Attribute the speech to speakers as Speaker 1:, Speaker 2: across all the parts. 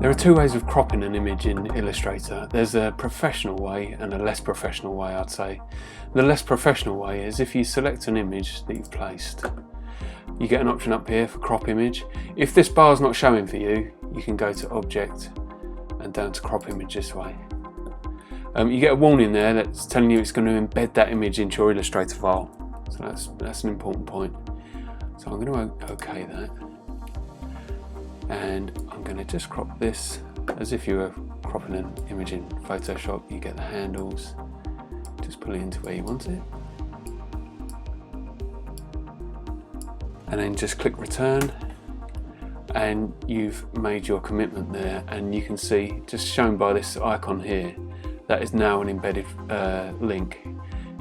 Speaker 1: There are two ways of cropping an image in Illustrator. There's a professional way and a less professional way, I'd say. The less professional way is if you select an image that you've placed. You get an option up here for crop image. If this bar is not showing for you, you can go to Object and down to Crop Image this way. You get a warning there that's telling you it's going to embed that image into your Illustrator file. So that's an important point. So I'm going to OK that. And I'm going to just crop this as if you were cropping an image in Photoshop. You get the handles, just pull it into where you want it. And then just click return. And you've made your commitment there. And you can see, just shown by this icon here, that is now an embedded link.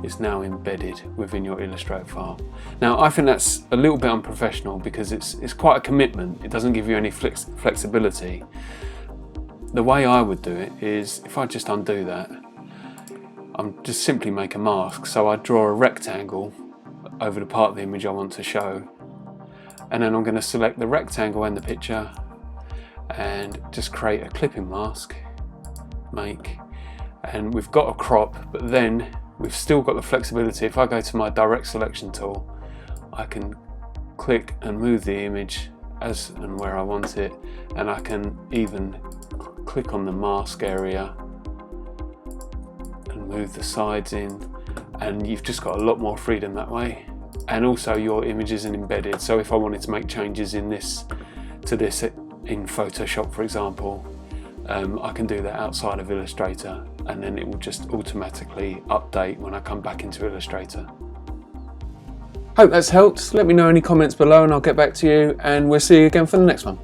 Speaker 1: It's now embedded within your Illustrator file. Now I think that's a little bit unprofessional because it's quite a commitment. It doesn't give you any flexibility. The way I would do it is, if I just undo that, I'm just simply make a mask. So I draw a rectangle over the part of the image I want to show, and then I'm going to select the rectangle and the picture and just create a clipping mask, make, and we've got a crop, but then we've still got the flexibility. If I go to my direct selection tool, I can click and move the image as and where I want it, and I can even click on the mask area and move the sides in, and you've just got a lot more freedom that way. And also your image isn't embedded, so if I wanted to make changes in this in Photoshop, for example, I can do that outside of Illustrator, and then it will just automatically update when I come back into Illustrator. Hope that's helped. Let me know any comments below and I'll get back to you, and we'll see you again for the next one.